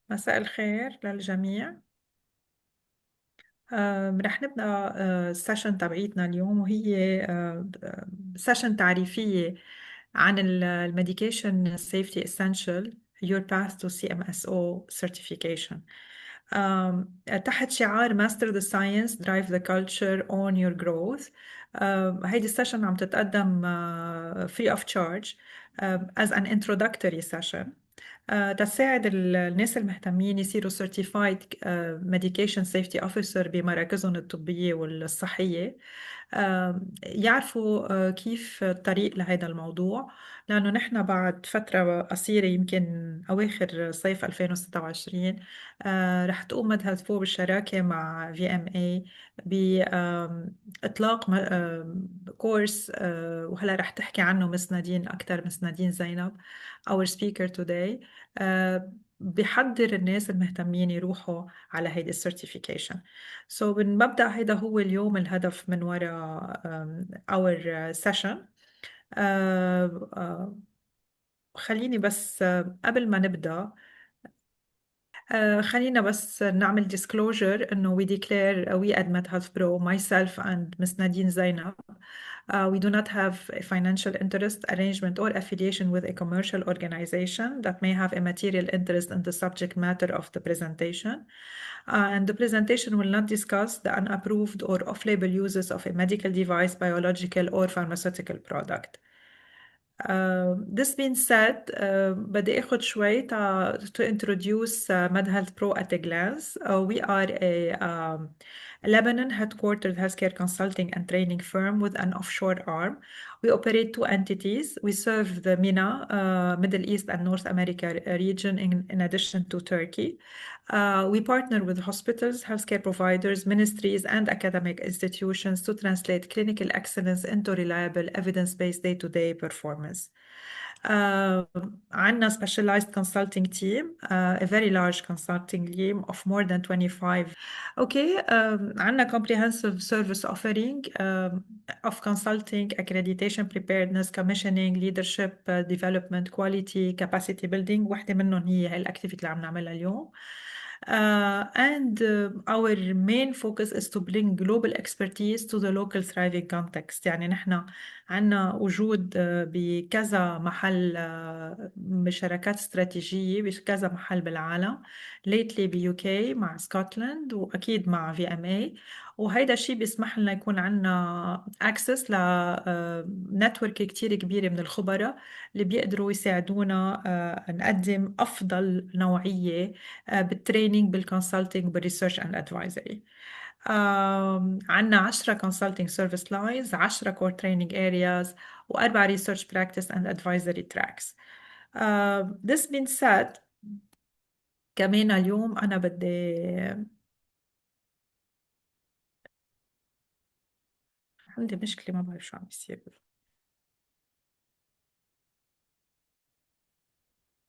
مساء الخير للجميع. رح نبدأ السيشن تبعيتنا اليوم، وهي سيشن تعريفية عن الميديكيشن سيفتي essential Your Path to CMSO Certification. تحت شعار Master the Science Drive the Culture Own Your Growth. هيدي السيشن عم تتقدم free of charge as an introductory session. تساعد الناس المهتمين يصيروا certified medication safety officer بمراكزهم الطبية والصحية، يعرفوا كيف الطريق لهذا الموضوع، لأنه نحن بعد فترة قصيرة يمكن أواخر صيف 2026 رح تقوم مدهل فوق بالشراكة مع VMA بإطلاق كورس، وهلا رح تحكي عنه مس نادين أكثر، مس نادين زينب our speaker today. بحضر الناس المهتمين يروحوا على هيدي السيرتيفيكيشن. من مبدأ هيدا هو اليوم الهدف من وراء our session. خليني بس قبل ما نبدأ خلينا بس نعمل disclosure إنه we declare we at MedHealth Pro, myself and Ms. Nadine Zainab, we do not have a financial interest, arrangement, or affiliation with a commercial organization that may have a material interest in the subject matter of the presentation. And the presentation will not discuss the unapproved or off-label uses of a medical device, biological, or pharmaceutical product. This being said, بدي اخد شوي to introduce MedHealth Pro at a glance. We are a Lebanon headquartered healthcare consulting and training firm with an offshore arm. We operate two entities. We serve the MENA, Middle East and North America region in addition to Turkey. We partner with hospitals, healthcare providers, ministries, and academic institutions to translate clinical excellence into reliable, evidence-based day-to-day performance. عندنا specialized consulting team, a very large consulting team of more than 25. Okay, عندنا comprehensive service offering of consulting, accreditation, preparedness, commissioning, leadership, development, quality, capacity building. واحدة منهم هي الأكتيفيتي اللي عم نعملها اليوم. And our main focus is to bring global expertise to the local thriving context. يعني نحن عنا وجود بكذا محل بشراكات استراتيجية بكذا محل بالعالم، lately بيوكي مع سكوتلاند وأكيد مع VMA، وهيدا الشيء بيسمح لنا يكون عنا access ل network كتير كبيرة من الخبراء اللي بيقدروا يساعدونا نقدم أفضل نوعية بالتريننج، بالكونسلتنج، بالريسيرش اند ادفايزري. عندنا 10 consulting service lines، 10 core training areas، و4 research practice and advisory tracks. This being said، كمان اليوم أنا عندي مشكلة، ما بعرف شو عم يصير.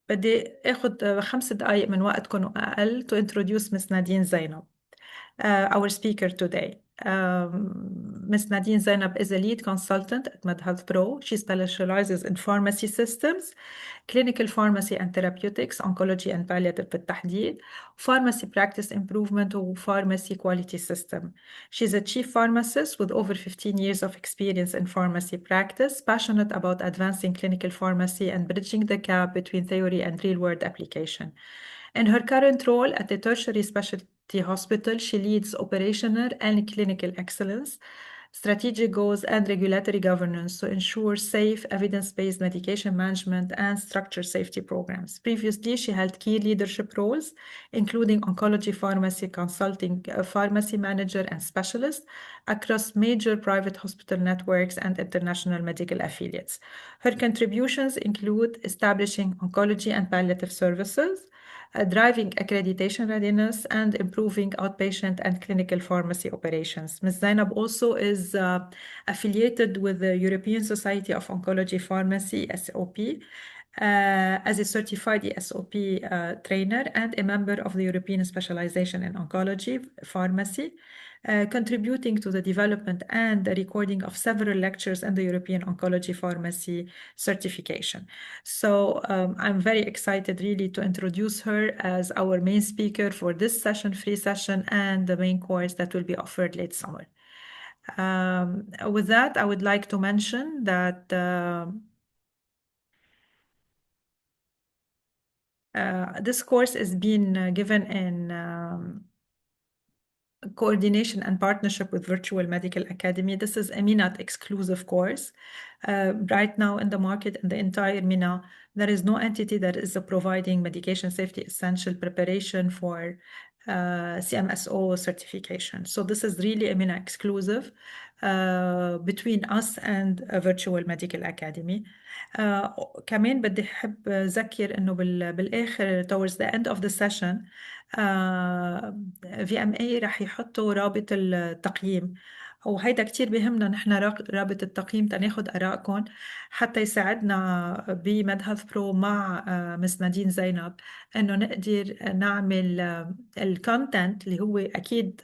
بدي اخد 5 دقايق من وقتكم واقل to introduce Miss Nadine Zainab, our speaker today. Ms. Nadine Zainab is a lead consultant at MedHealth Pro. She specializes in pharmacy systems, clinical pharmacy and therapeutics, oncology and palliative بالتحديد, pharmacy practice improvement و pharmacy quality system. She's a chief pharmacist with over 15 years of experience in pharmacy practice, passionate about advancing clinical pharmacy and bridging the gap between theory and real-world application. In her current role at the tertiary specialty hospital, she leads operational and clinical excellence, strategic goals, and regulatory governance to ensure safe, evidence-based medication management and structured safety programs. Previously, she held key leadership roles, including oncology pharmacy consulting, pharmacy manager, and specialist across major private hospital networks and international medical affiliates. Her contributions include establishing oncology and palliative services, driving accreditation readiness, and improving outpatient and clinical pharmacy operations. Ms. Zainab also is affiliated with the European Society of Oncology Pharmacy, SOP, as a certified ESOP trainer and a member of the European Specialization in Oncology Pharmacy, contributing to the development and the recording of several lectures in the European Oncology Pharmacy certification. So I'm very excited really to introduce her as our main speaker for this session, free session, and the main course that will be offered late summer. With that, I would like to mention that this course is being given in coordination and partnership with Virtual Medical Academy. This is a MENAT exclusive course. Right now in the market, in the entire MENA, there is no entity that is providing medication safety essential preparation for CMSO certification. So this is really a MENA exclusive between us and Virtual Medical Academy. كمان بدي أحب أذكر إنه بالآخر towards the end of the session VMA رح يحطوا رابط التقييم، وهيدا كتير بيهمنا نحن رابط التقييم تناخد آرائكم حتى يساعدنا بمدهث برو مع مس نادين زينب إنه نقدر نعمل الكونتنت اللي هو أكيد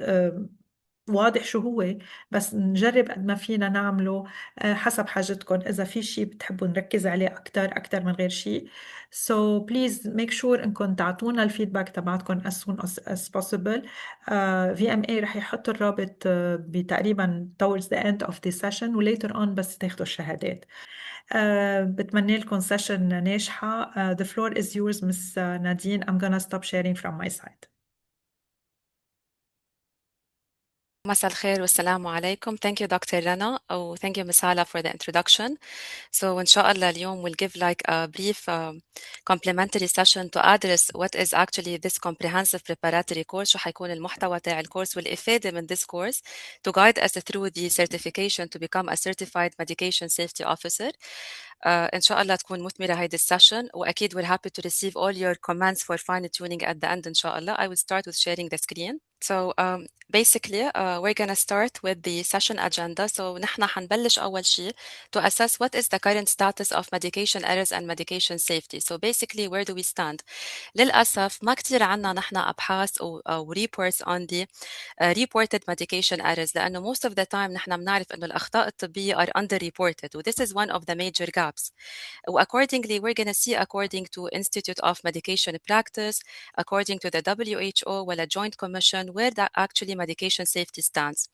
واضح شو هو، بس نجرب قد ما فينا نعمله حسب حاجتكم. إذا في شيء بتحبوا نركز عليه أكتر من غير شيء. So please make sure إنكم تعطونا الفيدباك تبعتكم as soon as possible. VMA رح يحط الرابط بتقريبا towards the end of the session و later on بس تاخدوا الشهادات. بتمنى لكم session ناجحة. The floor is yours, Miss Nadine. I'm gonna stop sharing from my side. مساء الخير والسلام عليكم. Thank you Dr. Rana or thank you Ms. Hala for the introduction. So إن شاء الله اليوم we'll give like a brief complimentary session to address what is actually this comprehensive preparatory course. شو حيكون المحتوى تاع الكورس والإفادة من this course to guide us through the certification to become a certified medication safety officer. إن شاء الله تكون مثمرة هيدي السيشن، وأكيد we're happy to receive all your comments for fine tuning at the end إن شاء الله. I will start with sharing the screen. So basically we're gonna start with the session agenda. So نحن حنبلش أول شيء to assess what is the current status of medication errors and medication safety. So basically where do we stand؟ للأسف ما كتير عنا نحن أبحاث أو reports on the reported medication errors، لأنه most of the time نحن بنعرف إنه الأخطاء الطبية are underreported، و this is one of the major gaps. Accordingly, we're going to see according to Institute of Medication Practice, according to the WHO or a joint commission where that actually medication safety stands.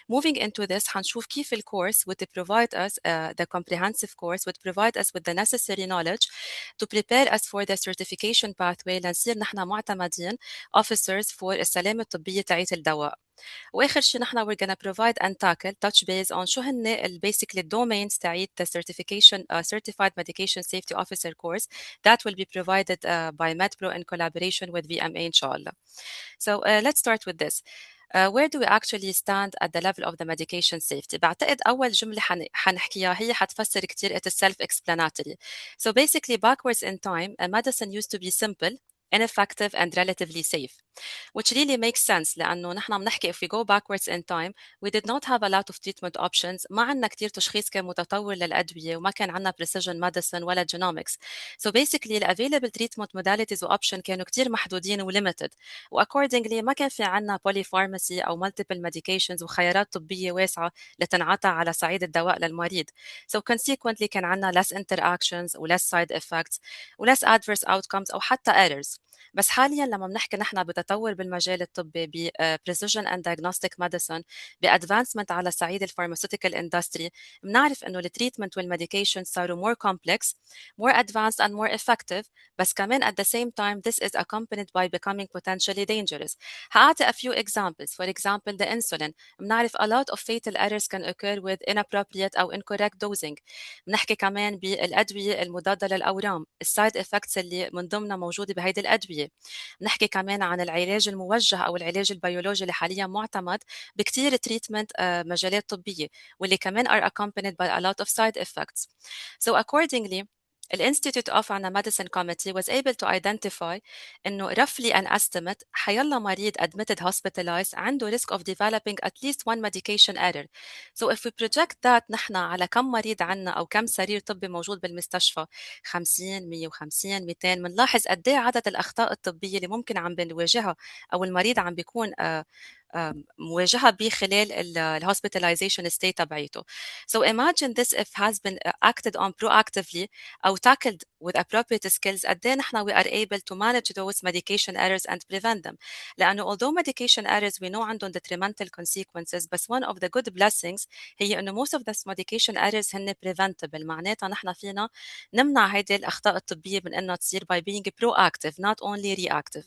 Moving into this, حنشوف كيف الcourse would provide us, the comprehensive course would provide us with the necessary knowledge to prepare us for the certification pathway لنصير نحن معتمدين officers for السلامة الطبية تاعت الدواء. واخر شيء نحن we're gonna provide and tackle touch base on شو هن basically domains تاعت the certification certified medication safety officer course that will be provided by MedPro in collaboration with VMA إن شاء الله. So let's start with this. Where do we actually stand at the level of the medication safety؟ بعتقد أول جملة حنحكيها هي حتفسر كتير it is self-explanatory. So basically backwards in time, medicine used to be simple, ineffective and relatively safe, which really makes sense لأنه نحن بنحكي if we go backwards in time we did not have a lot of treatment options. ما عنا كتير تشخيص كان متطور للأدوية وما كان عنا precision medicine ولا genomics. So basically the available treatment modalities و option كانوا كتير محدودين و limited، و accordingly ما كان في عنا polypharmacy أو multiple medications وخيارات طبية واسعة لتنعطى على صعيد الدواء للمريض. So consequently كان عنا less interactions و less side effects و less adverse outcomes أو حتى errors. بس حاليا لما بنحكي نحن بتطور بالمجال الطبي ب precision and diagnostic medicine بادفانسمنت على صعيد الفارماسيوتيكال اندستري، بنعرف انه التريتمنت والميديكيشن صاروا more complex, more advanced and more effective، بس كمان at the same time this is accompanied by becoming potentially dangerous. هأعطي a few examples. For example the insulin، بنعرف a lot of fatal errors can occur with inappropriate أو incorrect dosing. بنحكي كمان بالأدوية المضادة للأورام، السايد effects اللي من ضمنها موجودة بهيدي الأدوية. نحكي كمان عن العلاج الموجه أو العلاج البيولوجي اللي حاليا معتمد بكتير تريتمنت مجالات طبية واللي كمان are accompanied by a lot of side effects. So accordingly Institute of Medicine Committee was able to identify إنه roughly an estimate حيلا مريض admitted hospitalized عنده risk of developing at least one medication error. So if we project that نحن على كم مريض عنا أو كم سرير طبي موجود بالمستشفى 50 150 200 منلاحظ قد إيه عدد الأخطاء الطبية اللي ممكن عم بنواجهها أو المريض عم بيكون مواجهة بخلال الhospitalization state تبعيته. So imagine this if has been acted on proactively أو tackled with appropriate skills قد إيه نحن we are able to manage those medication errors and prevent them. لأنه although medication errors we know عندهم detrimental consequences بس one of the good blessings هي إنه most of the medication errors هن preventable معناتها نحن فينا نمنع هيدي الأخطاء الطبية من إنها تصير by being proactive not only reactive.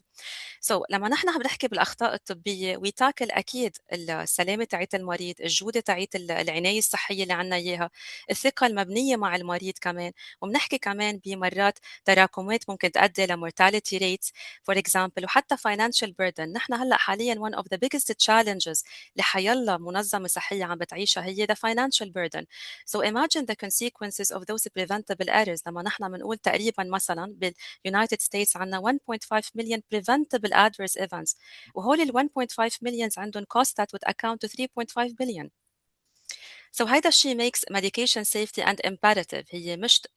So لما نحن عم نحكي بالأخطاء الطبية we tackle أكيد السلامة تاعت المريض الجودة تاعت العناية الصحية اللي عنا إياها الثقة المبنية مع المريض كمان وبنحكي كمان بمرات تراكمات ممكن تؤدي لمورتاليتي ريتس فور اكزامبل وحتى financial burden نحن هلا حاليا one of the biggest challenges لحيلا منظمة صحية عم بتعيشها هي the financial burden. So imagine the consequences of those preventable errors لما نحن بنقول تقريبا مثلا باليونايتد ستيتس عندنا 1.5 million preventable adverse events وهول ال 1.5 million عندهم cost that would account to 3.5 billion. So هيدا الشيء makes medication safety and imperative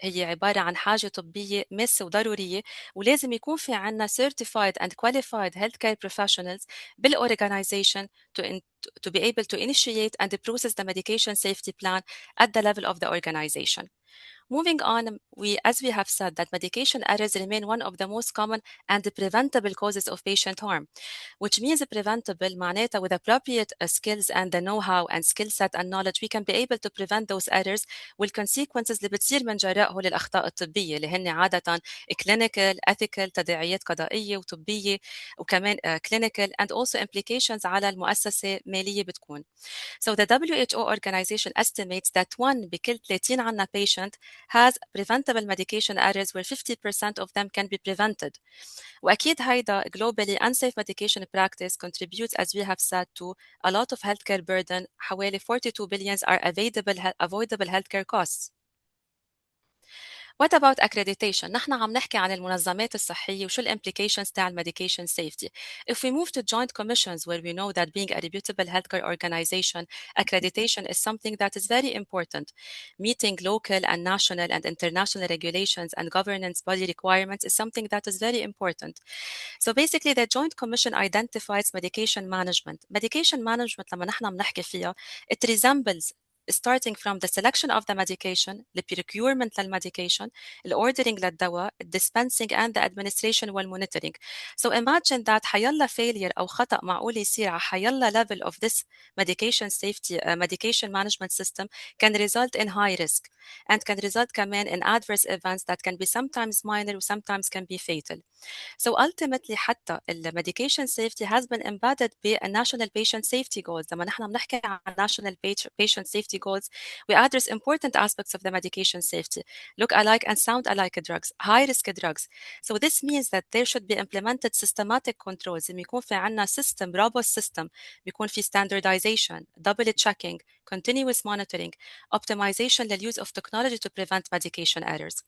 هي عبارة عن حاجة طبية ماسة وضرورية ولازم يكون في عنا certified and qualified healthcare professionals بالorganization to be able to initiate and process the medication safety plan at the level of the organization. Moving on, as we have said, that medication errors remain one of the most common and preventable causes of patient harm, which means preventable معناتها with appropriate skills and the know-how and skill set and knowledge we can be able to prevent those errors والconsequences اللي بتصير من جراء الأخطاء الطبية اللي هن عادة clinical, ethical, تداعيات قضائية وطبية وكمان clinical and also implications على المؤسسة مالية بتكون. So the WHO organization estimates that one بكل 30 عنا patient has preventable medication errors where 50% of them can be prevented. وأكيد هيدا globally unsafe medication practice contributes as we have said to a lot of healthcare burden حوالي 42 billions are avoidable healthcare costs. What about accreditation؟ نحن عم نحكي عن المنظمات الصحية وشو الimplications تاع medication safety. If we move to joint commissions where we know that being a reputable healthcare organization, accreditation is something that is very important. Meeting local and national and international regulations and governance body requirements is something that is very important. So basically the joint commission identifies medication management. Medication management لما نحن عم نحكي فيها it resembles starting from the selection of the medication, the procurement للمedication, the ordering للدواء, the dispensing and the administration والmonitoring. So imagine that حيلا failure أو خطأ معقول يصير على حيلا level of this medication safety, medication management system can result in high risk and can result كمان in adverse events that can be sometimes minor and sometimes can be fatal. So ultimately حتى medication safety has been embedded ب national patient safety goals. لما نحن بنحكي عن national patient safety goals, we address important aspects of the medication safety. Look alike and sound alike drugs, high risk drugs. So this means that there should be implemented systematic controls. لما يكون في عنا system, robust system, بيكون في standardization, double checking, continuous monitoring, optimization للuse of technology to prevent medication errors.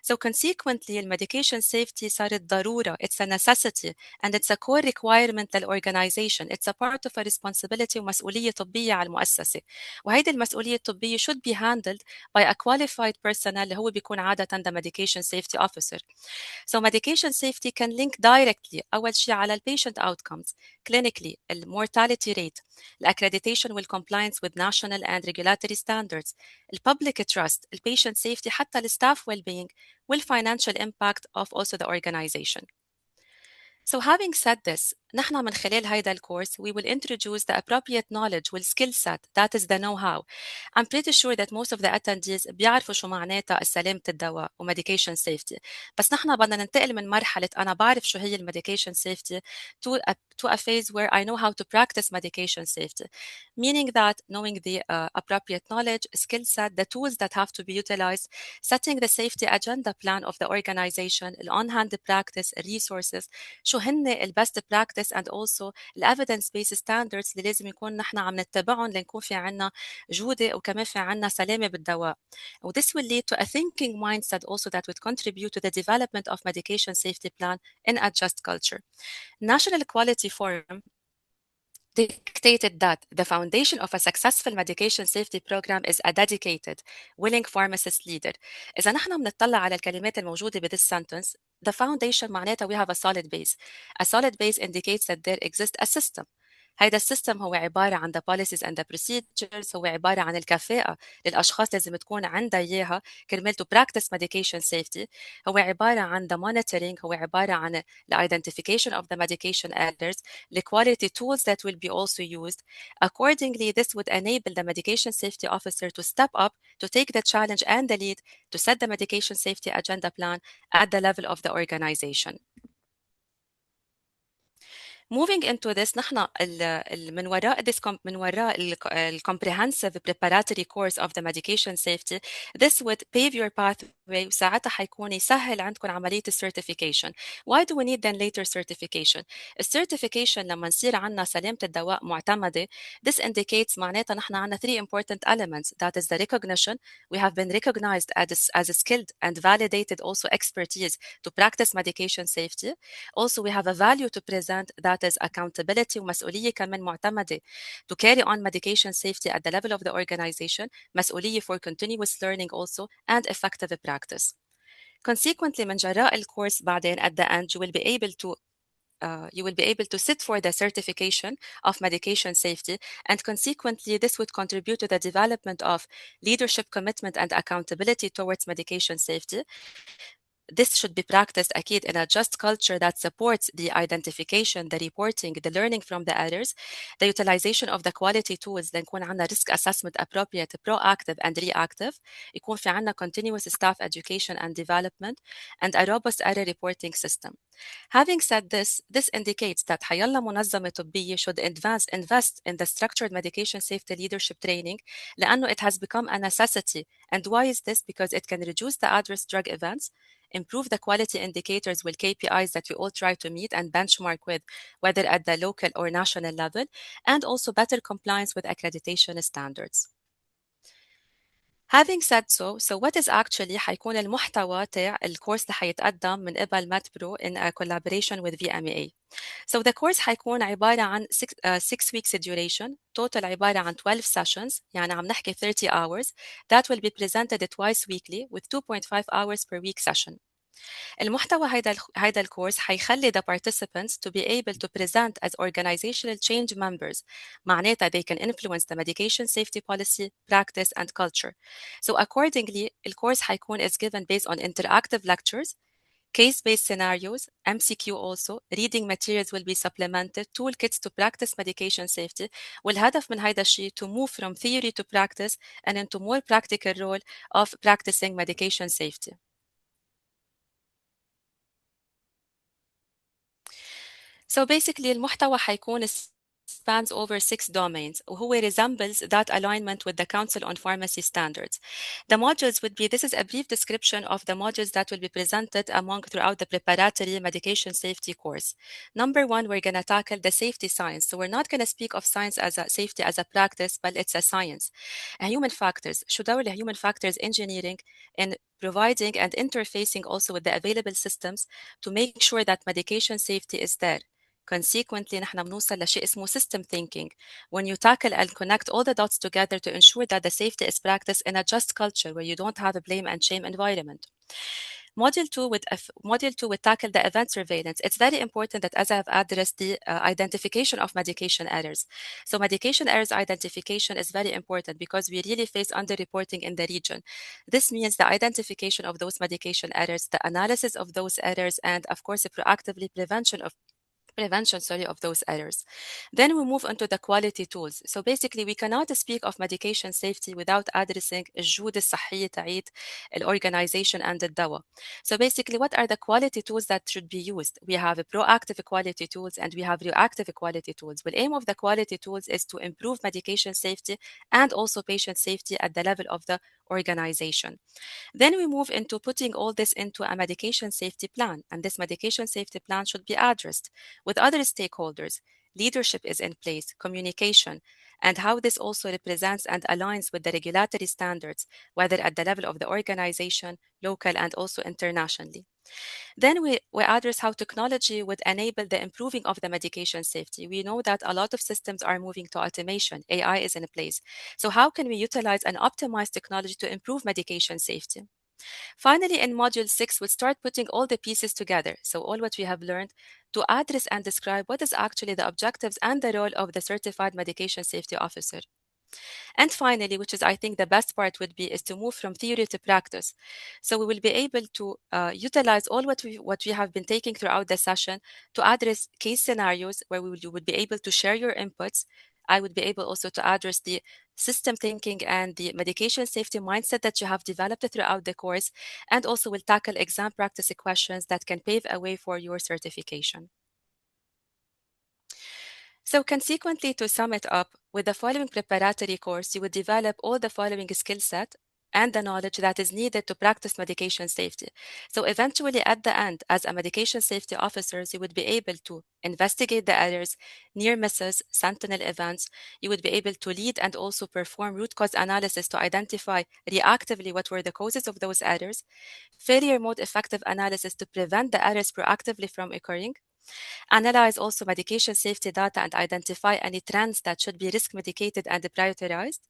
So consequently, medication safety صارت ضرورة. It's a necessity and it's a core requirement للorganization. It's a part of a responsibility ومسؤولية طبية على المؤسسة. وهيدي المسؤولية الطبية should be handled by a qualified personnel اللي هو بيكون عادة the medication safety officer. So medication safety can link directly أول شيء على patient outcomes, clinically, mortality rate, accreditation والcompliance with national and regulatory standards, public trust, patient safety حتى staff well-being, financial impact of also the organization. So having said this, نحن من خلال هيدا الكورس we will introduce the appropriate knowledge والskill set that is the know-how. I'm pretty sure that most of the attendees بيعرفوا شو معناتها سلامة الدواء و medication safety. بس نحن بدنا ننتقل من مرحلة أنا بعرف شو هي medication safety to a phase where I know how to practice medication safety. Meaning that knowing the appropriate knowledge, skill set, the tools that have to be utilized, setting the safety agenda plan of the organization, on-hand practice, resources, شو هن best practice practice and also ال evidence based standards اللي لازم يكون نحن عم نتبعهم لنكون في عنا جودة وكمان في عنا سلامة بالدواء. This will lead to a thinking mindset also that would contribute to the development of medication safety plan in a just culture. National Quality Forum dictated that the foundation of a successful medication safety program is a dedicated, willing pharmacist leader. إذا نحن بنطلع على الكلمات الموجودة ب this sentence, the foundation معناتها we have a solid base. A solid base indicates that there exists a system. هيدا السيستم هو عبارة عن the policies and the procedures، هو عبارة عن الكفاءة للأشخاص لازم تكون عندها إياها كرمال to practice medication safety، هو عبارة عن the monitoring، هو عبارة عن the identification of the medication errors، the quality tools that will be also used. Accordingly, this would enable the medication safety officer to step up, to take the challenge and the lead, to set the medication safety agenda plan at the level of the organization. Moving into this نحن من وراء ال comprehensive preparatory course of the medication safety, this would pave your pathway وساعتها حيكون يسهل عندكم عملية certification. Why do we need then later certification? Certification لما نصير عنا سلامة الدواء معتمدة, this indicates معناتها نحن عنا 3 important elements. That is the recognition. We have been recognized as a skilled and validated also expertise to practice medication safety. Also, we have a value to present, that is accountability ومسؤولية كمان معتمدة to carry on medication safety at the level of the organization, مسؤولية for continuous learning also, and effective practice. Consequently, من جراء الكورس بعدين at the end, you will be able to sit for the certification of medication safety, and consequently this would contribute to the development of leadership commitment and accountability towards medication safety. This should be practiced أكيد in a just culture that supports the identification, the reporting, the learning from the errors, the utilization of the quality tools لنكون عنا risk assessment appropriate, proactive and reactive، يكون في عنا continuous staff education and development, and a robust error reporting system. Having said this, this indicates that حيلا منظمة طبية should invest in the structured medication safety leadership training لأنه it has become a necessity. And why is this? Because it can reduce the adverse drug events, improve the quality indicators with KPIs that we all try to meet and benchmark with, whether at the local or national level, and also better compliance with accreditation standards. Having said so what is actually حيكون المحتوى تاع الكورس اللي حيتقدم من قبل MedPro in a collaboration with VMAA. So the course حيكون عبارة عن 6 weeks duration, total عبارة عن 12 sessions، يعني عم نحكي 30 hours that will be presented twice weekly with 2.5 hours per week session. المحتوى هيدا الكورس حيخلي the participants to be able to present as organizational change members. معناتها they can influence the medication safety policy, practice and culture. So accordingly, الكورس حيكون is given based on interactive lectures, case-based scenarios, MCQ also, reading materials will be supplemented, toolkits to practice medication safety. والهدف من هيدا الشيء to move from theory to practice and into more practical role of practicing medication safety. So basically المحتوى حيكون spans over 6 domains وهو resembles that alignment with the Council on Pharmacy Standards. The modules would be, this is a brief description of the modules that will be presented throughout the preparatory medication safety course. Number 1, we're going to tackle the safety science. So we're not going to speak of science as a safety as a practice, but it's a science. Human factors. شو دور human factors engineering in providing and interfacing also with the available systems to make sure that medication safety is there. Consequently, نحن بنوصل لشيء اسمه system thinking. When you tackle and connect all the dots together to ensure that the safety is practiced in a just culture where you don't have a blame and shame environment. Module 2 would tackle the event surveillance. It's very important that as I have addressed the identification of medication errors. So medication errors identification is very important because we really face underreporting in the region. This means the identification of those medication errors, the analysis of those errors, and of course, proactively prevention of those errors. Then we move into the quality tools. So basically, we cannot speak of medication safety without addressing الجودة الصحية تاعت organization and الدواء. So basically, what are the quality tools that should be used? We have proactive quality tools and we have reactive quality tools. The aim of the quality tools is to improve medication safety and also patient safety at the level of the organization. Then we move into putting all this into a medication safety plan, and this medication safety plan should be addressed with other stakeholders. Leadership is in place, communication, and how this also represents and aligns with the regulatory standards, whether at the level of the organization, local, and also internationally. Then we address how technology would enable the improving of the medication safety. We know that a lot of systems are moving to automation. AI is in place. So how can we utilize and optimize technology to improve medication safety? Finally, in Module 6, we start putting all the pieces together. So all what we have learned to address and describe what is actually the objectives and the role of the Certified Medication Safety Officer. And finally, which is I think the best part would be, is to move from theory to practice. So we will be able to utilize all what we have been taking throughout the session to address case scenarios where you would be able to share your inputs. I would be able also to address the system thinking and the medication safety mindset that you have developed throughout the course, and also will tackle exam practice questions that can pave a way for your certification. So consequently, to sum it up, with the following preparatory course, you would develop all the following skill set and the knowledge that is needed to practice medication safety. So eventually at the end, as a medication safety officer, you would be able to investigate the errors, near misses, sentinel events. You would be able to lead and also perform root cause analysis to identify reactively what were the causes of those errors, failure mode effective analysis to prevent the errors proactively from occurring, analyze also medication safety data and identify any trends that should be risk mitigated and prioritized,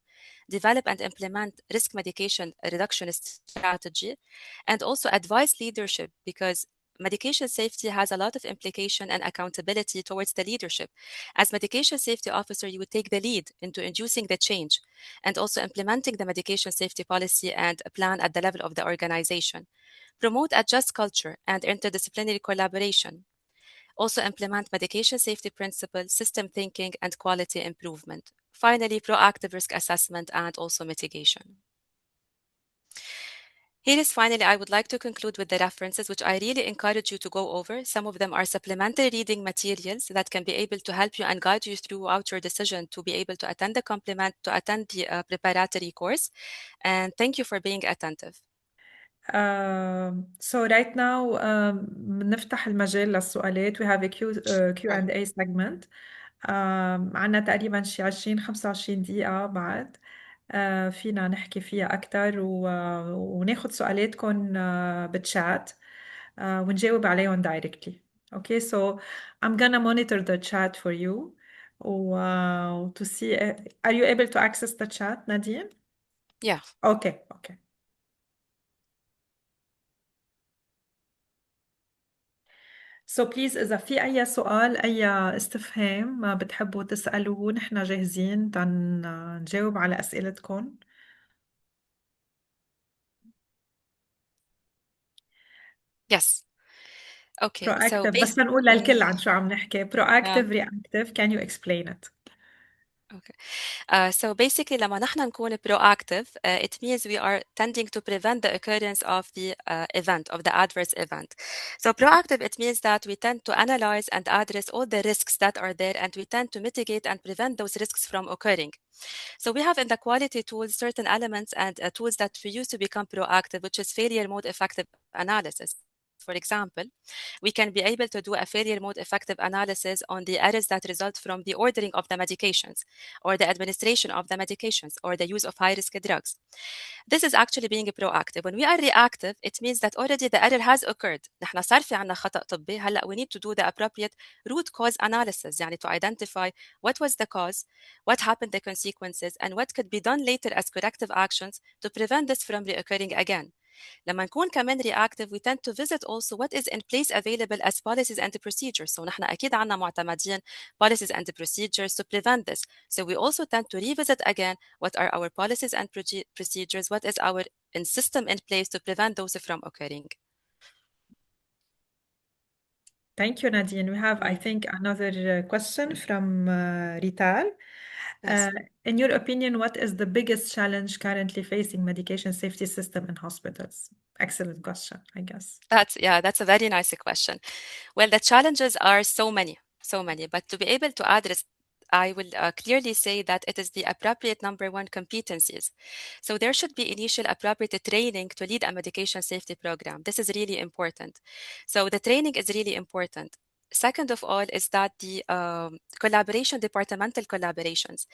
develop and implement risk medication reduction strategy, and also advise leadership, because medication safety has a lot of implication and accountability towards the leadership. As medication safety officer, you would take the lead into inducing the change and also implementing the medication safety policy and plan at the level of the organization. Promote a just culture and interdisciplinary collaboration. Also implement medication safety principles, system thinking, and quality improvement. Finally, proactive risk assessment and also mitigation. Here is finally, I would like to conclude with the references, which I really encourage you to go over. Some of them are supplementary reading materials that can be able to help you and guide you throughout your decision to be able to attend the preparatory course. And thank you for being attentive. So right now بنفتح المجال للسؤالات. We have a Q&A segment. عنا تقريبا شي 20-25 دقيقة بعد. فينا نحكي فيها أكتر وناخد سؤالاتكم بالشات ونجاوب عليهم directly. Okay, so I'm gonna monitor the chat for you to see. Are you able to access the chat, Nadine? Yeah. Okay. So please إذا في أي سؤال أي استفهام ما بتحبوا تسألوه، نحن جاهزين نجاوب على أسئلتكم. Yes. Okay. So proactive بس نقول للكل عن شو عم نحكي. proactive reactive, can you explain it? Okay. So basically لما نحن نكون proactive, it means we are tending to prevent the occurrence of the event, of the adverse event. So proactive, it means that we tend to analyze and address all the risks that are there, and we tend to mitigate and prevent those risks from occurring. So we have in the quality tools certain elements and tools that we use to become proactive, which is failure mode effective analysis. For example, we can be able to do a failure mode effective analysis on the errors that result from the ordering of the medications, or the administration of the medications, or the use of high-risk drugs. This is actually being proactive. When we are reactive, it means that already the error has occurred. نحن صار في عنا خطأ طبي. هلا we need to do the appropriate root cause analysis, يعني to identify what was the cause, what happened, the consequences, and what could be done later as corrective actions to prevent this from reoccurring again. لما نكون كمان reactive, we tend to visit also what is in place available as policies and procedures. So نحن أكيد عنا معتمدين policies and procedures to prevent this. So we also tend to revisit again what are our policies and procedures, what is our system in place to prevent those from occurring. Thank you, Nadine. We have, I think, another question from Rital. Yes. In your opinion, what is the biggest challenge currently facing medication safety system in hospitals? Excellent question, I guess. That's a very nice question. Well, the challenges are so many, but to be able to address I will clearly say that it is the appropriate number one competencies. So there should be initial appropriate training to lead a medication safety program. This is really important. So the training is really important. Second of all is that the collaboration, departmental collaborations.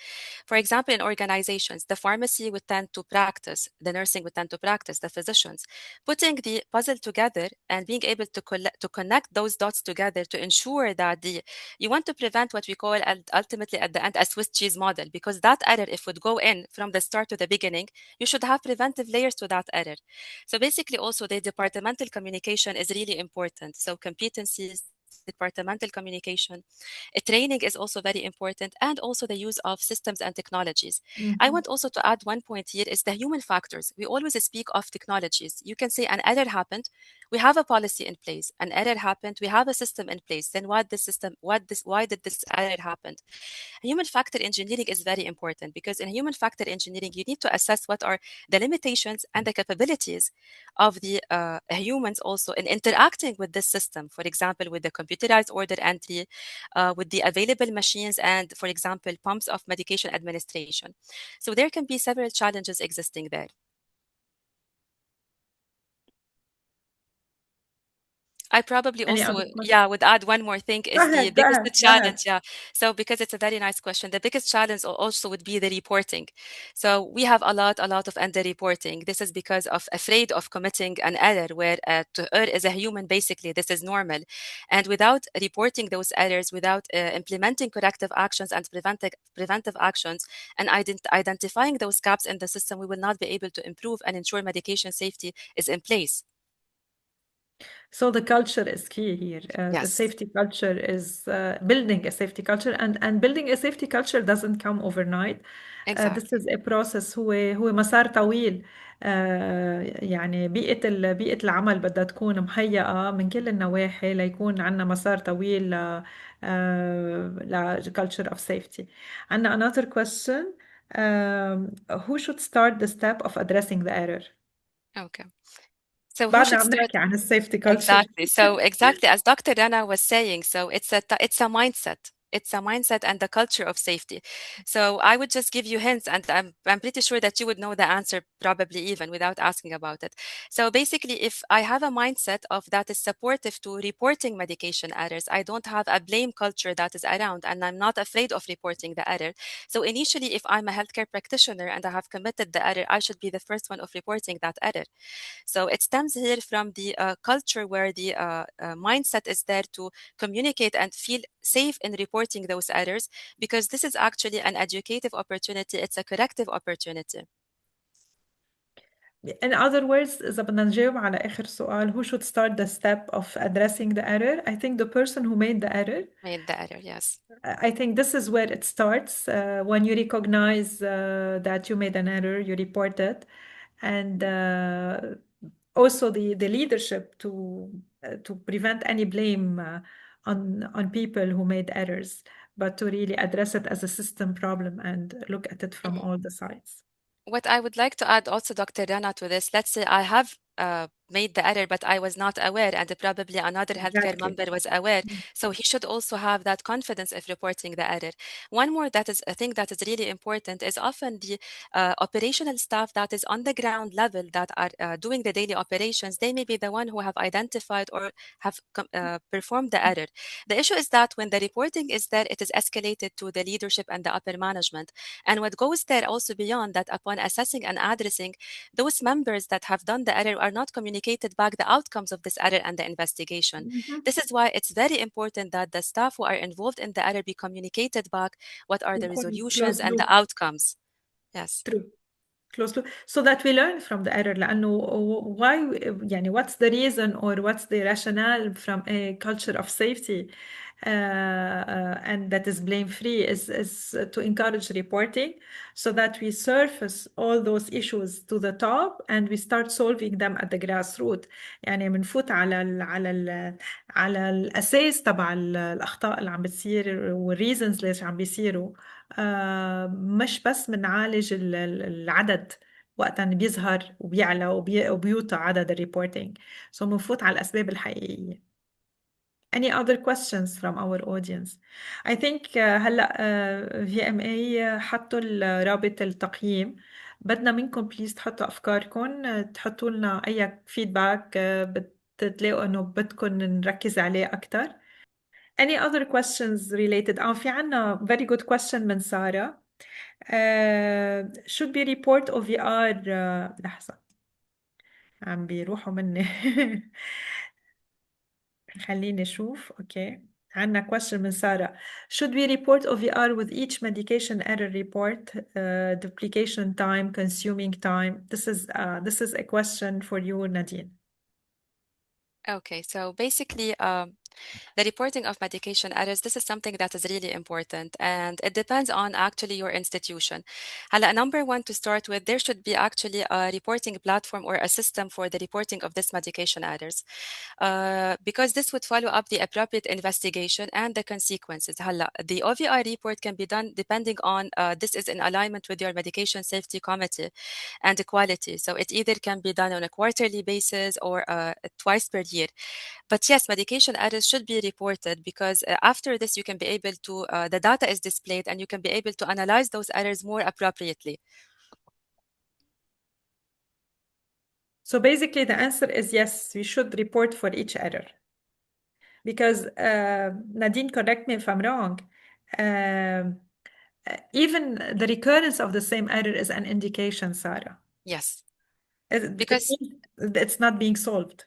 For example, in organizations, the pharmacy would tend to practice, the nursing would tend to practice, the physicians. Putting the puzzle together and being able to connect those dots together to ensure that you want to prevent what we call ultimately at the end a Swiss cheese model, because that error, if would go in from the start to the beginning, you should have preventive layers to that error. So basically, also the departmental communication is really important. So competencies, departmental communication. Training is also very important, and also the use of systems and technologies. I Mhm. want also to add one point here is the human factors. We always speak of technologies. You can say an error happened. We have a policy in place. An error happened. We have a system in place. Then why did this error happen? Human factor engineering is very important because in human factor engineering, you need to assess what are the limitations and the capabilities of the humans also in interacting with this system. For example, with the computerized order entry, with the available machines, and for example, pumps of medication administration. So there can be several challenges existing there. I probably Any also, other question? yeah, would add one more thing Go is the ahead, go biggest ahead, go ahead. challenge. Yeah. So because it's a very nice question, the biggest challenge also would be the reporting. So we have a lot of under-reporting. This is because of afraid of committing an error where to err is a human, basically, this is normal. And without reporting those errors, without implementing corrective actions and preventive actions and identifying those gaps in the system, we will not be able to improve and ensure medication safety is in place. So the culture is key here. The Yes, safety culture is building a safety culture, and building a safety culture doesn't come overnight. This exactly. is a process. هو مسار طويل. يعني بيئة العمل بدها تكون مهيئة من كل النواحي ليكون عندنا مسار طويل ل culture of safety. عندنا another question. Who should start the step of addressing the error؟ Okay. So who بعدنا should عم start? نحكي عن السيفتي culture. Exactly. So exactly as Dr. Rana was saying, so it's a mindset. It's a mindset and the culture of safety. So I would just give you hints, and I'm pretty sure that you would know the answer probably even without asking about it. So basically, if I have a mindset of that is supportive to reporting medication errors, I don't have a blame culture that is around, and I'm not afraid of reporting the error. So initially, if I'm a healthcare practitioner and I have committed the error, I should be the first one of reporting that error. So it stems here from the culture where the mindset is there to communicate and feel safe in reporting those errors, because this is actually an educative opportunity. It's a corrective opportunity. In other words, إذا بدنا نجاوب على آخر سؤال, who should start the step of addressing the error? I think the person who made the error. Made the error, yes. I think this is where it starts. When you recognize that you made an error, you report it. And also the leadership to prevent any blame on people who made errors, but to really address it as a system problem and look at it from Mhm. all the sides. What I would like to add also, Dr. Rana, to this, let's say I have made the error, but I was not aware, and probably another healthcare Exactly. member was aware. So he should also have that confidence of reporting the error. One more that is a thing that is really important is often the operational staff that is on the ground level that are doing the daily operations. They may be the one who have identified or have performed the error. The issue is that when the reporting is there, it is escalated to the leadership and the upper management. And what goes there also beyond that, upon assessing and addressing, those members that have done the error are not communicated back the outcomes of this error and the investigation. Mhm. This is why it's very important that the staff who are involved in the error be communicated back what are the يكون resolutions closed and the loop. outcomes. Yes. True. Close to so that we learn from the error لأنه why يعني what's the reason or what's the rationale from a culture of safety and that is blame free is to encourage reporting so that we surface all those issues to the top and we start solving them at the grassroots يعني بنفوت على الأساس تبع الأخطاء اللي عم بتصير والريزنز ليش عم بيصيروا مش بس بنعالج العدد وقتا بيظهر وبيعلى وبيوطى عدد الريبورتينج سو بنفوت على الأسباب الحقيقية Any other questions from our audience? I think هلا VMA حطوا رابط التقييم. بدنا منكم بليز تحطوا أفكاركم، تحطوا لنا أي فيدباك بتلاقوا إنه بدكم نركز عليه أكتر. Any other questions related؟ في عنا very good question من سارة. should be report OVR لحظة عم بيروحوا مني. خليني أشوف. أوكي، عندنا question من سارة. Should we report OVR with each medication error report? Duplication time, consuming time. This is a question for you, Nadine. Okay, so basically, the reporting of medication errors, this is something that is really important, and it depends on actually your institution. Number one, to start with, there should be actually a reporting platform or a system for the reporting of this medication errors, because this would follow up the appropriate investigation and the consequences. The OVR report can be done depending on this is in alignment with your medication safety committee and the quality. So it either can be done on a quarterly basis or twice per year. But yes, medication errors should be reported because after this, you can be able to, the data is displayed and you can be able to analyze those errors more appropriately. So basically, the answer is yes, we should report for each error. Because Nadine, correct me if I'm wrong, even the recurrence of the same error is an indication, Sarah. Yes. It Because means it's not being solved.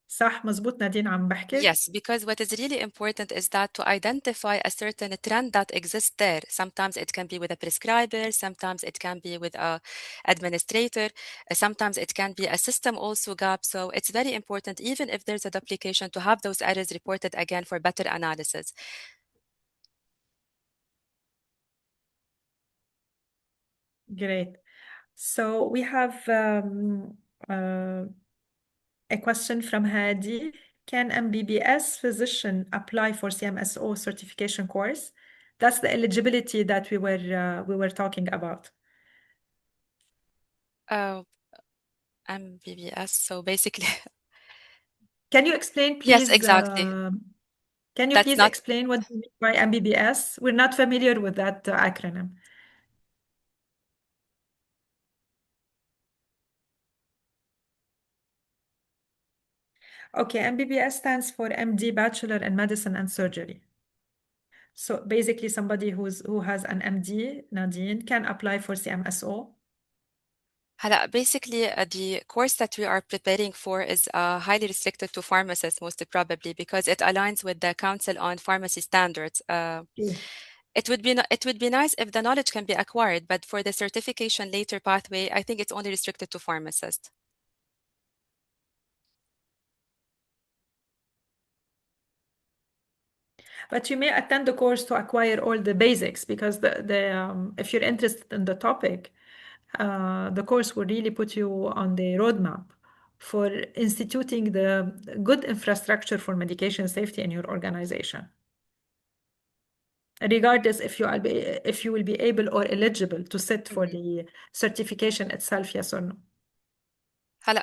صح مزبوط نادين عم بحكي؟ yes, because what is really important is that to identify a certain trend that exists there. Sometimes it can be with a prescriber, sometimes it can be with a administrator, sometimes it can be a system also gap. So it's very important, even if there's a duplication, to have those errors reported again for better analysis. Great. So we have a question from Hadi. Can MBBS physician apply for CMSO certification course? That's the eligibility that we were talking about. MBBS, so basically, Can you explain, yes, please? exactly. Can you That's please not, explain what you mean by MBBS? We're not familiar with that acronym. Okay, MBBS stands for MD, Bachelor in Medicine and Surgery. So basically, somebody who has an MD, Nadine, can apply for CMSO. basically, the course that we are preparing for is highly restricted to pharmacists, most probably, because it aligns with the Council on Pharmacy Standards. Okay. It would be nice if the knowledge can be acquired, but for the certification later pathway, I think it's only restricted to pharmacists. But you may attend the course to acquire all the basics because if you're interested in the topic, the course will really put you on the roadmap for instituting the good infrastructure for medication safety in your organization. Regardless if you will be able or eligible to sit for the certification itself, yes or no.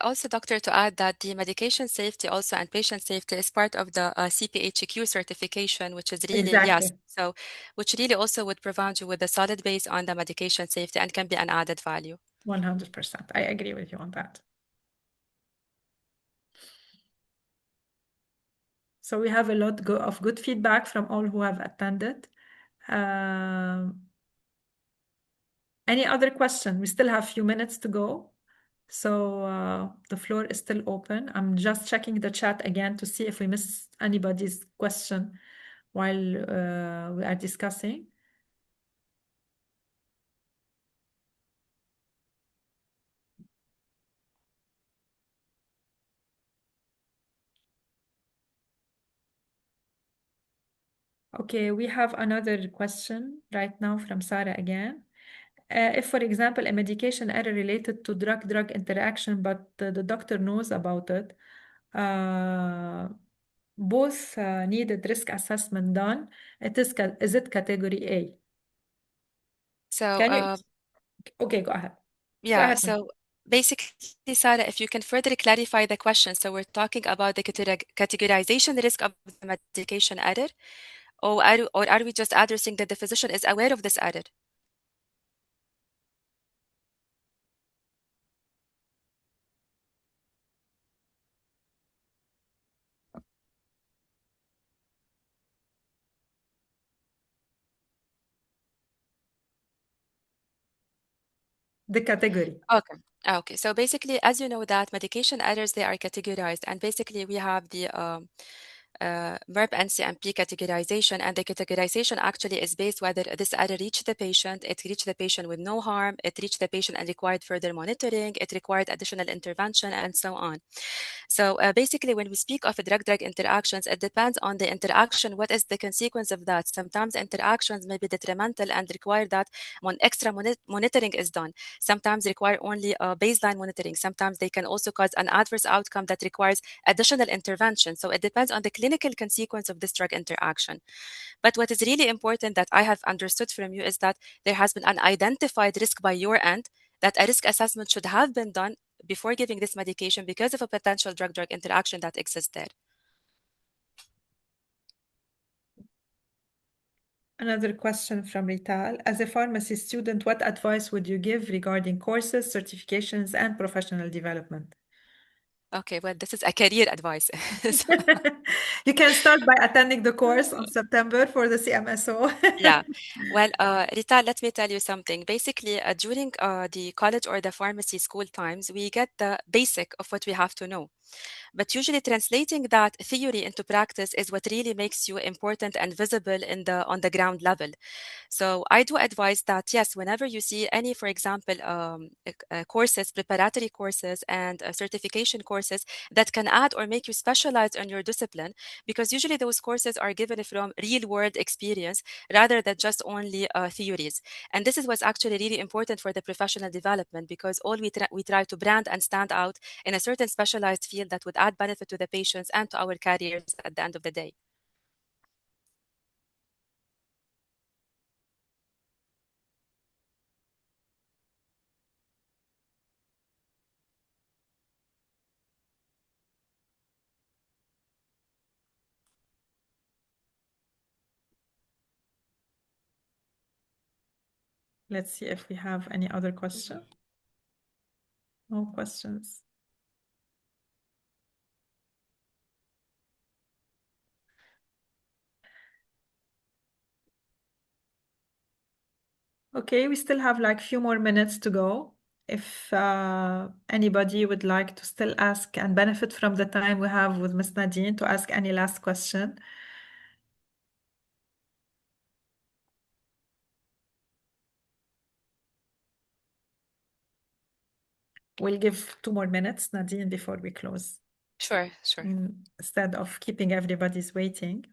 Also, doctor, to add that the medication safety also and patient safety is part of the CPHQ certification, which is really, yes, Exactly. so which really also would provide you with a solid base on the medication safety and can be an added value. 100%. I agree with you on that. So we have a lot of good feedback from all who have attended. Any other question? We still have a few minutes to go. So the floor is still open. I'm just checking the chat again to see if we missed anybody's question while we are discussing. Okay, we have another question right now from Sarah again. If, for example, a medication error related to drug-drug interaction, but the doctor knows about it, both needed risk assessment done, is it category A? So, Can you? Okay, go ahead. Go yeah, ahead. so basically, Sarah, if you can further clarify the question. So we're talking about the categorization risk of the medication error, or are we just addressing that the physician is aware of this error? The category. Okay. Okay. So basically, as you know that medication errors, they are categorized, and basically we have the MERP NCMP categorization, and the categorization actually is based whether this error reached the patient, it reached the patient with no harm, it reached the patient and required further monitoring, it required additional intervention, and so on. So basically, when we speak of drug-drug interactions, it depends on the interaction. What is the consequence of that? Sometimes interactions may be detrimental and require that when extra monitoring is done. Sometimes require only baseline monitoring. Sometimes they can also cause an adverse outcome that requires additional intervention. So it depends on the clinical consequence of this drug interaction. But what is really important that I have understood from you is that there has been an identified risk by your end, that a risk assessment should have been done before giving this medication because of a potential drug-drug interaction that exists there. Another question from Rital. As a pharmacy student, what advice would you give regarding courses, certifications, and professional development? Okay, well, this is a career advice. So, You can start by attending the course on September for the CMSO. yeah. Well, Rita, let me tell you something. Basically, during the college or the pharmacy school times, we get the basic of what we have to know. But usually translating that theory into practice is what really makes you important and visible in the on the ground level. So I do advise that, yes, whenever you see any, for example, courses, preparatory courses and certification courses that can add or make you specialize in your discipline, because usually those courses are given from real world experience rather than just only theories. And this is what's actually really important for the professional development, because all we try to brand and stand out in a certain specialized field that would add benefit to the patients and to our careers at the end of the day. Let's see if we have any other question. No questions. Okay, we still have like few more minutes to go. If anybody would like to still ask and benefit from the time we have with Ms. Nadine to ask any last question. We'll give 2 more minutes, Nadine, before we close, Sure, sure. instead of keeping everybody's waiting.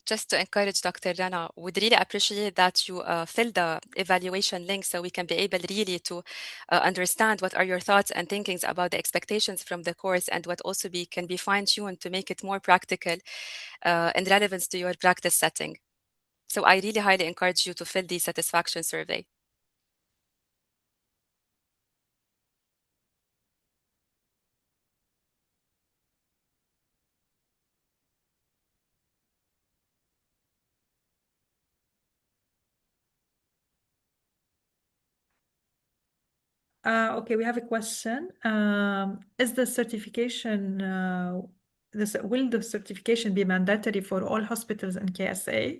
Just to encourage Dr. Rana, would really appreciate that you fill the evaluation link so we can be able really to understand what are your thoughts and thinkings about the expectations from the course, and what also can be fine-tuned to make it more practical and relevance to your practice setting. So I really highly encourage you to fill the satisfaction survey. Okay, we have a question. Is the certification, will the certification be mandatory for all hospitals in KSA?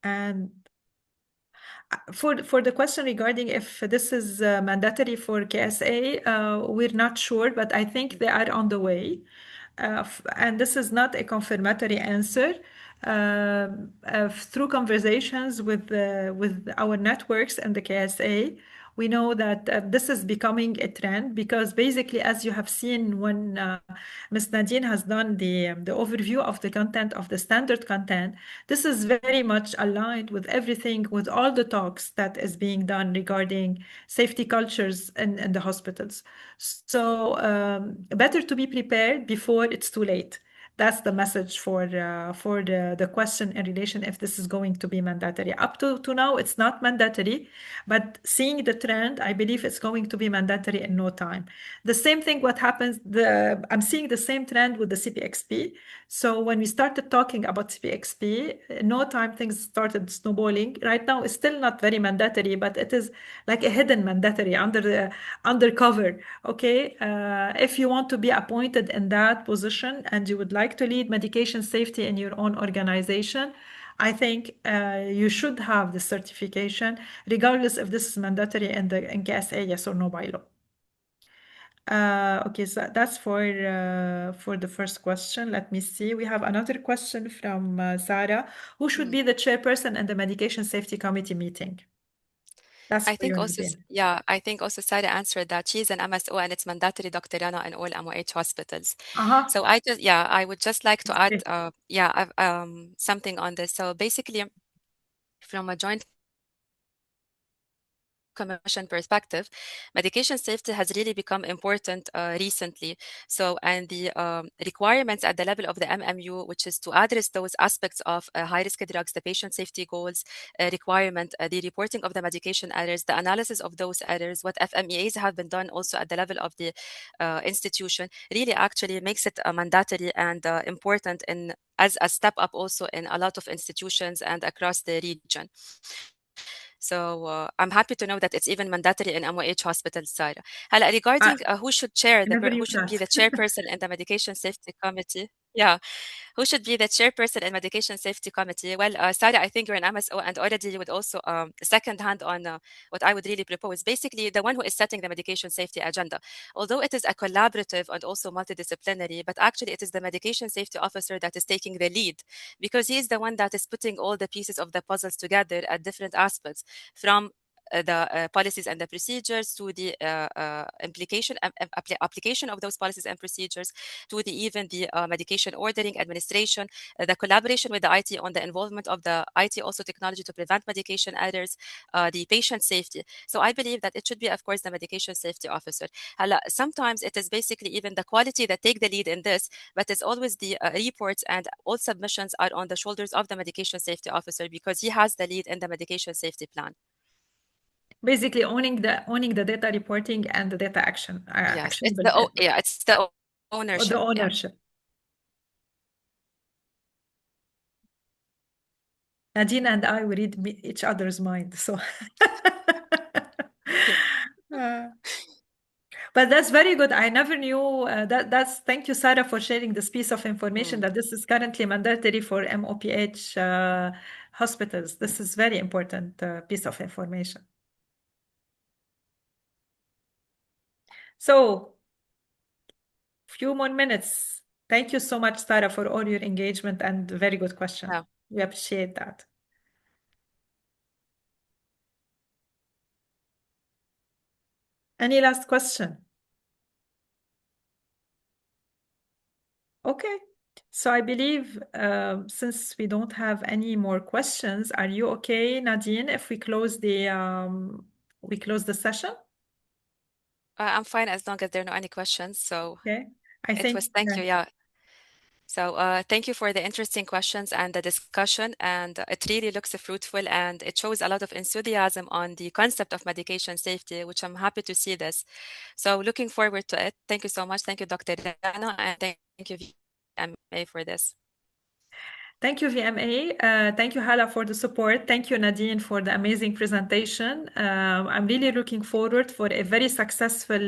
And for the question regarding if this is mandatory for KSA, we're not sure, but I think they are on the way. And this is not a confirmatory answer. Through conversations with our networks and the KSA, We know that this is becoming a trend because basically, as you have seen when Ms. Nadine has done the overview of the content of the standard content, this is very much aligned with everything, with all the talks that is being done regarding safety cultures in the hospitals. So better to be prepared before it's too late. That's the message for the question in relation if this is going to be mandatory. Up to now, it's not mandatory, but seeing the trend, I believe it's going to be mandatory in no time. The same thing, what happens, I'm seeing the same trend with the CPXP. So when we started talking about CPXP, in no time things started snowballing. Right now, it's still not very mandatory, but it is like a hidden mandatory undercover. Okay, if you want to be appointed in that position and you would like to lead medication safety in your own organization, I think you should have the certification, regardless if this is mandatory in the NKSA, yes or no by law. Okay, so that's for the first question. Let me see. We have another question from Sarah. Who should be the chairperson in the medication safety committee meeting? That's I for you, think also, Nadine. yeah, I think also Sarah answered that she's an MSO and it's mandatory, Dr. Rana, in all MOH hospitals. Uh-huh. So I just, yeah, I would just like to add, Okay. something on this. So basically, from a joint commission perspective, medication safety has really become important recently. So, and the requirements at the level of the MMU, which is to address those aspects of high-risk drugs, the patient safety goals requirement, the reporting of the medication errors, the analysis of those errors, what FMEAs have been done also at the level of the institution, really actually makes it mandatory and important in as a step up also in a lot of institutions and across the region. So I'm happy to know that it's even mandatory in MOH hospitals, Sarah. هلا I regarding never who knew should be that. the chairperson in the medication safety committee. Yeah, who should be the chairperson in medication safety committee? Well, Sarah, I think you're an MSO and already you would also second hand on what I would really propose. Basically, the one who is setting the medication safety agenda. Although it is a collaborative and also multidisciplinary, but actually it is the medication safety officer that is taking the lead because he is the one that is putting all the pieces of the puzzles together at different aspects from the policies and the procedures to the application of those policies and procedures to the even the medication ordering administration, the collaboration with the IT on the involvement of the IT also technology to prevent medication errors, the patient safety. So I believe that it should be, of course, the medication safety officer. Sometimes it is basically even the quality that take the lead in this, but it's always the reports and all submissions are on the shoulders of the medication safety officer because he has the lead in the medication safety plan. Basically owning the data reporting and the data Yes, it's actionable the data, it's the or the ownership. Yeah. ownership. Nadine and I, we read each other's mind, so. Yeah. Uh, but that's very good. I never knew that's thank you, Sarah, for sharing this piece of information Mm. that this is currently mandatory for MOPH hospitals. This is very important piece of information. So, few more minutes. Thank you so much, Sarah, for all your engagement and very good question. Yeah. We appreciate that. Any last question? Okay. So I believe since we don't have any more questions, are you okay, Nadine, if we close the session? I'm fine as long as there are no any questions. So Okay. I it think was thank you. Yeah. So thank you for the interesting questions and the discussion. And it really looks fruitful and it shows a lot of enthusiasm on the concept of medication safety, which I'm happy to see this. So looking forward to it. Thank you so much. Thank you, Dr. Rana, and thank you, VMA, for this. Thank you, VMA. Thank you, Hala, for the support. Thank you, Nadine, for the amazing presentation. I'm really looking forward for a very successful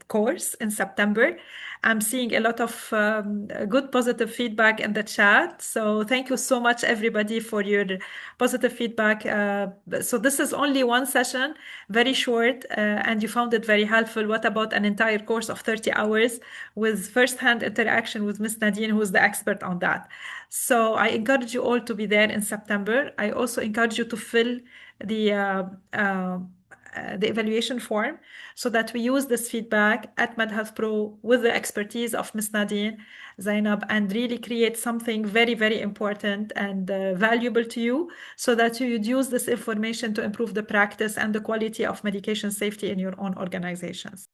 course in September. I'm seeing a lot of good positive feedback in the chat. So thank you so much, everybody, for your positive feedback. So this is only one session, very short, and you found it very helpful. What about an entire course of 30 hours with first-hand interaction with Miss Nadine, who's the expert on that? So I encourage you all to be there in September. I also encourage you to fill the evaluation form so that we use this feedback at MedHealth Pro with the expertise of Ms. Nadine Zainab and really create something very, very important and valuable to you so that you would use this information to improve the practice and the quality of medication safety in your own organizations.